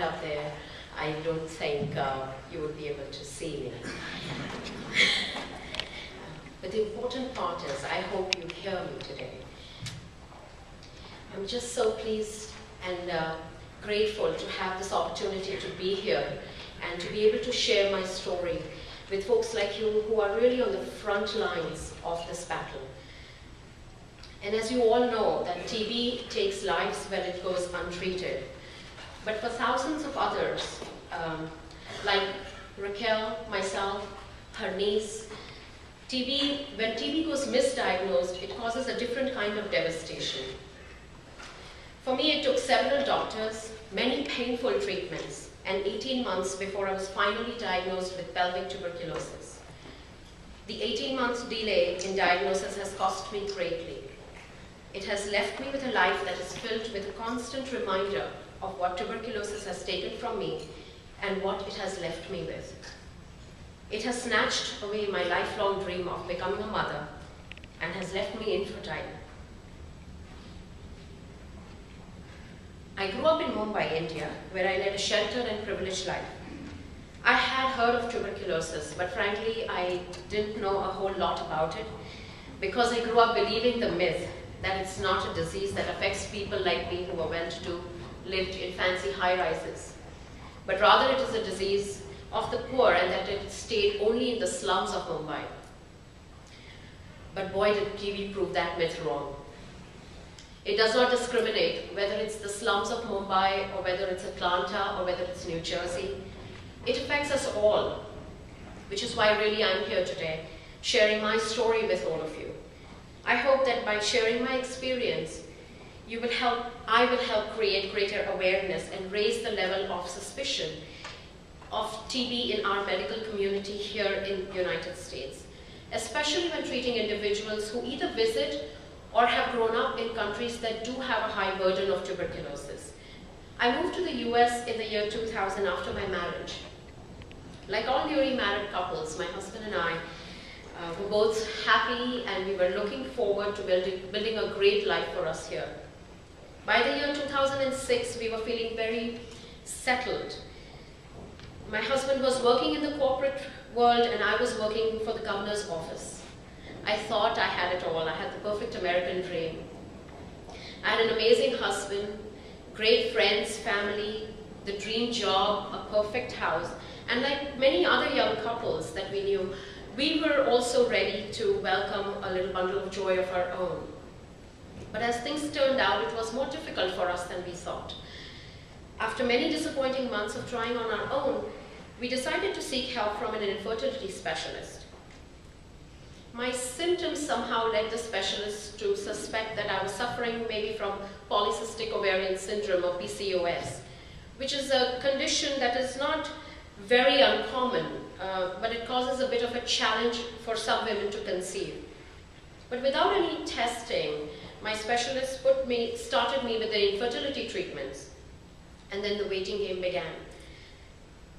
up there, I don't think you would be able to see me. But the important part is, I hope you hear me today. I'm just so pleased and grateful to have this opportunity to be here and to be able to share my story with folks like you who are really on the front lines of this battle. And as you all know, that TB takes lives when it goes untreated. But for thousands of others, like Raquel, myself, her niece, when TB goes misdiagnosed, it causes a different kind of devastation. For me, it took several doctors, many painful treatments, and 18 months before I was finally diagnosed with pelvic tuberculosis. The 18-month delay in diagnosis has cost me greatly. It has left me with a life that is filled with a constant reminder of what tuberculosis has taken from me and what it has left me with. It has snatched away my lifelong dream of becoming a mother and has left me infertile. I grew up in Mumbai, India, where I led a sheltered and privileged life. I had heard of tuberculosis, but frankly, I didn't know a whole lot about it because I grew up believing the myth that it's not a disease that affects people like me who are well-to-do, lived in fancy high-rises, but rather it is a disease of the poor and that it stayed only in the slums of Mumbai. But boy, did TB prove that myth wrong. It does not discriminate whether it's the slums of Mumbai or whether it's Atlanta or whether it's New Jersey. It affects us all, which is why really I'm here today, sharing my story with all of you. I hope that by sharing my experience, I will help create greater awareness and raise the level of suspicion of TB in our medical community here in the United States, especially when treating individuals who either visit or have grown up in countries that do have a high burden of tuberculosis. I moved to the US in the year 2000 after my marriage. Like all newly married couples, my husband and I were both happy and we were looking forward to building a great life for us here. By the year 2006, we were feeling very settled. My husband was working in the corporate world and I was working for the governor's office. I thought I had it all. I had the perfect American dream. I had an amazing husband, great friends, family, the dream job, a perfect house, and like many other young couples that we knew, we were also ready to welcome a little bundle of joy of our own. But as things turned out, it was more difficult for us than we thought. After many disappointing months of trying on our own, we decided to seek help from an infertility specialist. My symptoms somehow led the specialist to suspect that I was suffering maybe from polycystic ovarian syndrome or PCOS, which is a condition that is not very uncommon, but it causes a bit of a challenge for some women to conceive. But without any testing, my specialist started me with the infertility treatments, and then the waiting game began.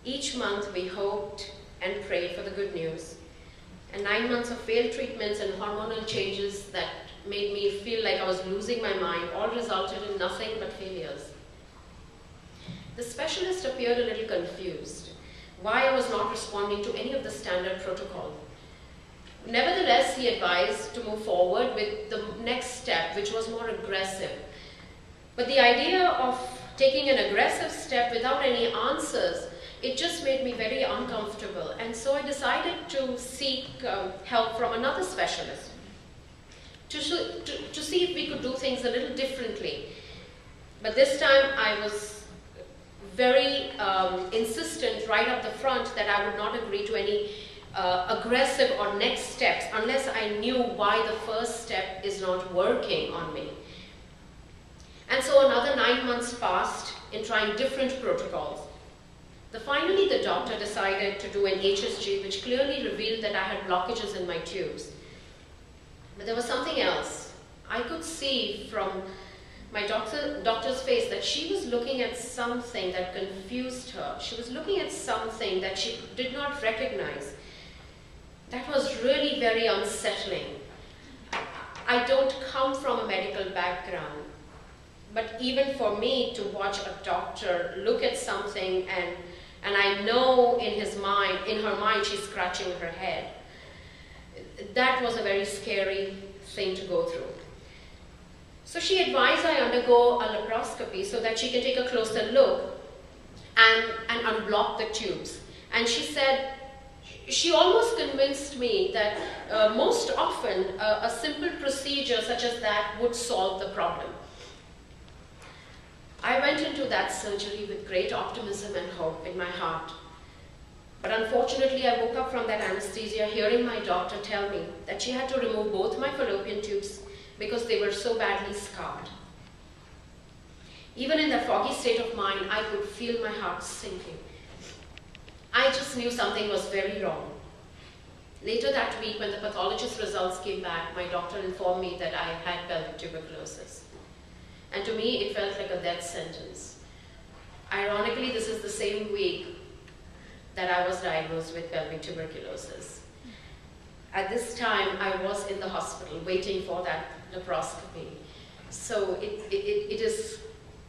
Each month we hoped and prayed for the good news. And 9 months of failed treatments and hormonal changes that made me feel like I was losing my mind all resulted in nothing but failures. The specialist appeared a little confused why I was not responding to any of the standard protocol. Nevertheless, he advised to move forward with the next step, which was more aggressive. But the idea of taking an aggressive step without any answers, it just made me very uncomfortable. And so I decided to seek help from another specialist to see if we could do things a little differently. But this time I was very insistent right up the front that I would not agree to any aggressive or next steps unless I knew why the first step is not working on me. And so another 9 months passed in trying different protocols. Finally, the doctor decided to do an HSG, which clearly revealed that I had blockages in my tubes. But there was something else. I could see from my doctor's face that she was looking at something that confused her. She was looking at something that she did not recognize. That was really very unsettling. I don't come from a medical background, But even for me to watch a doctor look at something and I know in her mind she's scratching her head, that was a very scary thing to go through. So she advised I undergo a laparoscopy so that she can take a closer look and unblock the tubes. And she said, she almost convinced me that most often a simple procedure such as that would solve the problem. I went into that surgery with great optimism and hope in my heart. But unfortunately, I woke up from that anesthesia hearing my doctor tell me that she had to remove both my fallopian tubes because they were so badly scarred. Even in that foggy state of mind, I could feel my heart sinking. I just knew something was very wrong. Later that week, when the pathologist results came back, my doctor informed me that I had pelvic tuberculosis. And to me, it felt like a death sentence. Ironically, this is the same week that I was diagnosed with pelvic tuberculosis. At this time, I was in the hospital waiting for that laparoscopy. So it is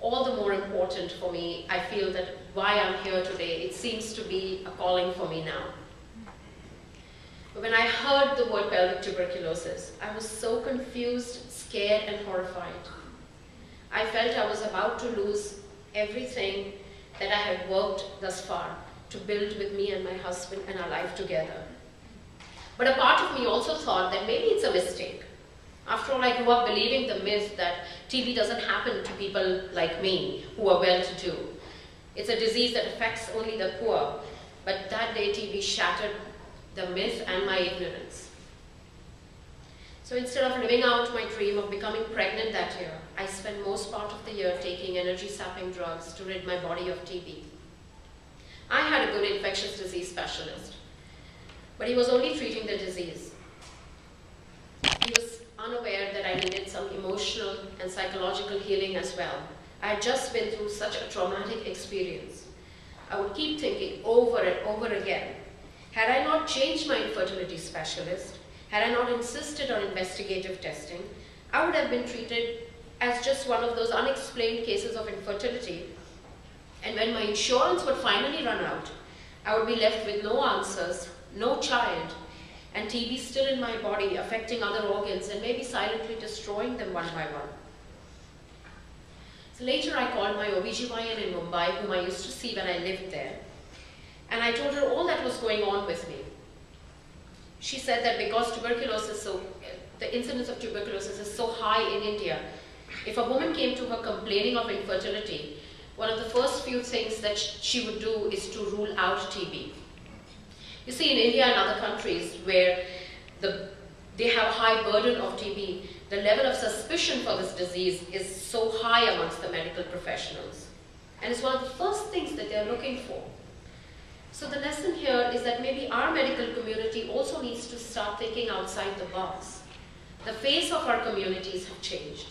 all the more important for me. I feel that why I'm here today, it seems to be a calling for me now. But when I heard the word pelvic tuberculosis, I was so confused, scared, and horrified. I felt I was about to lose everything that I had worked thus far to build with me and my husband and our life together. But a part of me also thought that maybe it's a mistake. After all, I grew up believing the myth that TB doesn't happen to people like me who are well-to-do. It's a disease that affects only the poor. But that day, TB shattered the myth and my ignorance. So instead of living out my dream of becoming pregnant that year, I spent most part of the year taking energy-sapping drugs to rid my body of TB. I had a good infectious disease specialist, but he was only treating the disease. He was unaware that I needed some emotional and psychological healing as well. I had just been through such a traumatic experience. I would keep thinking over and over again, had I not changed my infertility specialist, had I not insisted on investigative testing, I would have been treated as just one of those unexplained cases of infertility. And when my insurance would finally run out, I would be left with no answers, no child, and TB still in my body, affecting other organs and maybe silently destroying them one by one. So later I called my OBGYN in Mumbai, whom I used to see when I lived there, and I told her all that was going on with me. She said that because the incidence of tuberculosis is so high in India, if a woman came to her complaining of infertility, one of the first few things that she would do is to rule out TB. You see, in India and other countries where they have a high burden of TB, the level of suspicion for this disease is so high amongst the medical professionals. And it's one of the first things that they're looking for. So the lesson here is that maybe our medical community also needs to start thinking outside the box. The face of our communities have changed.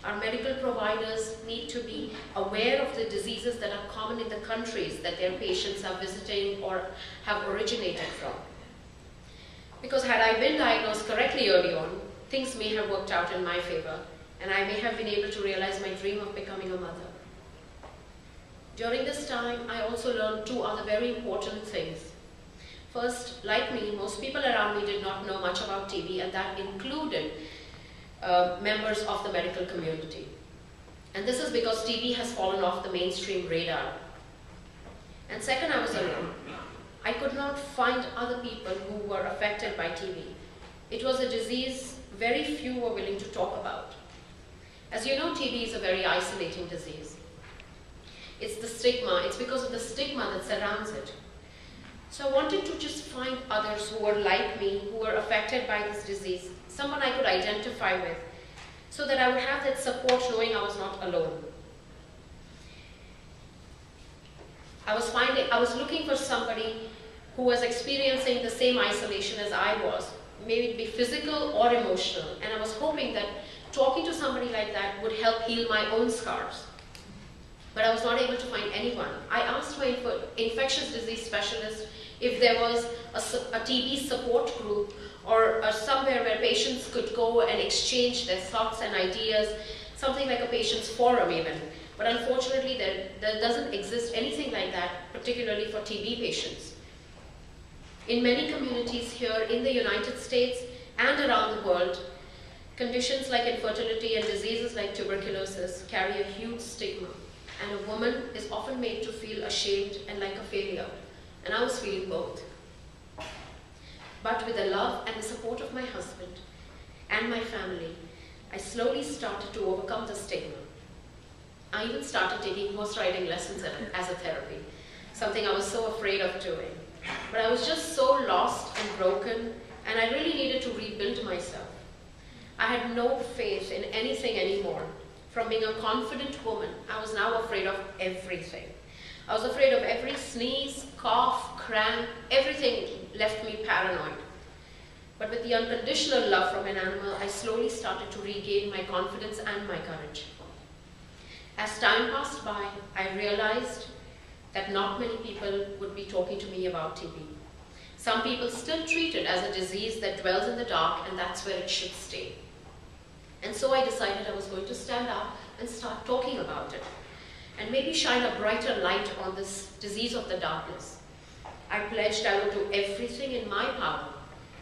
Our medical providers need to be aware of the diseases that are common in the countries that their patients are visiting or have originated from. Because had I been diagnosed correctly early on, things may have worked out in my favor, and I may have been able to realize my dream of becoming a mother. During this time, I also learned two other very important things. First, like me, most people around me did not know much about TB, and that included members of the medical community. And this is because TB has fallen off the mainstream radar. And second, I was alone. I could not find other people who were affected by TB. It was a disease very few were willing to talk about. As you know, TB is a very isolating disease. It's the stigma. It's because of the stigma that surrounds it. So I wanted to just find others who were like me, who were affected by this disease, someone I could identify with, so that I would have that support knowing I was not alone. I was looking for somebody who was experiencing the same isolation as I was, maybe it be physical or emotional, and I was hoping that talking to somebody like that would help heal my own scars. But I was not able to find anyone. I asked my infectious disease specialist if there was a TB support group or somewhere where patients could go and exchange their thoughts and ideas something like a patient's forum even. But unfortunately, there doesn't exist anything like that, particularly for TB patients. In many communities here in the United States and around the world, conditions like infertility and diseases like tuberculosis carry a huge stigma, and a woman is often made to feel ashamed and like a failure. And I was feeling both. But with the love and the support of my husband and my family, I slowly started to overcome the stigma. I even started taking horse riding lessons as a therapy, something I was so afraid of doing. But I was just so lost and broken, and I really needed to rebuild myself. I had no faith in anything anymore. From being a confident woman, I was now afraid of everything. I was afraid of every sneeze, cough, cramp, everything left me paranoid. But with the unconditional love from an animal, I slowly started to regain my confidence and my courage. As time passed by, I realized that not many people would be talking to me about TB. Some people still treat it as a disease that dwells in the dark, and that's where it should stay. And so I decided I was going to stand up and start talking about it, and maybe shine a brighter light on this disease of the darkness. I pledged I would do everything in my power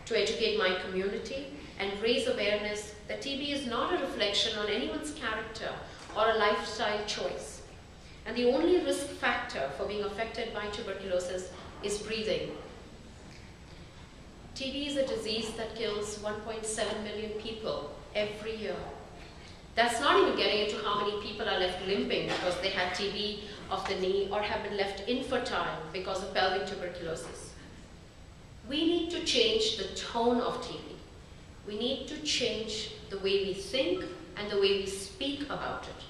to educate my community and raise awareness that TB is not a reflection on anyone's character or a lifestyle choice. And the only risk factor for being affected by tuberculosis is breathing. TB is a disease that kills 1.7 million people every year. That's not even getting into how many people are left limping because they had TB of the knee or have been left infertile because of pelvic tuberculosis. We need to change the tone of TB. We need to change the way we think and the way we speak about it.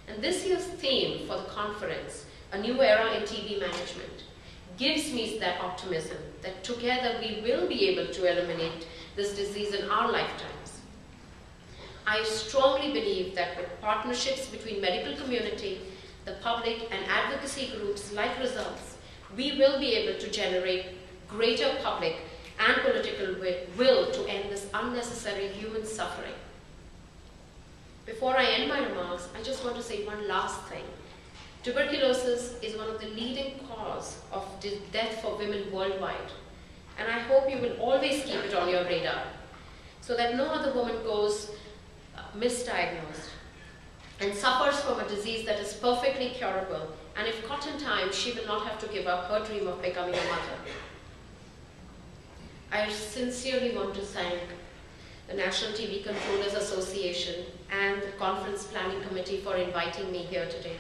And this year's theme for the conference, A New Era in TB Management, gives me that optimism that together we will be able to eliminate this disease in our lifetimes. I strongly believe that with partnerships between medical community, the public, and advocacy groups like Results, we will be able to generate greater public and political will to end this unnecessary human suffering. Before I end my remarks, I just want to say one last thing. Tuberculosis is one of the leading causes of death for women worldwide, and I hope you will always keep it on your radar so that no other woman goes misdiagnosed and suffers from a disease that is perfectly curable, and if caught in time, she will not have to give up her dream of becoming a mother. I sincerely want to thank the National TB Controllers Association and the Conference Planning Committee for inviting me here today.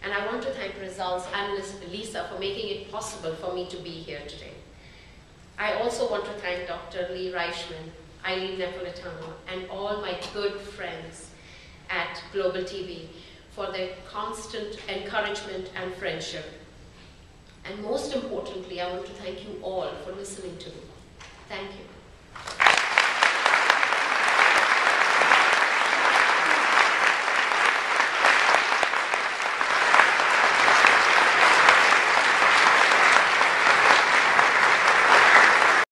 And I want to thank Results and Lisa for making it possible for me to be here today. I also want to thank Dr. Lee Reichman, Eileen Napolitano, and all my good friends at Global TB for their constant encouragement and friendship. And most importantly, I want to thank you all for listening to me. Thank you.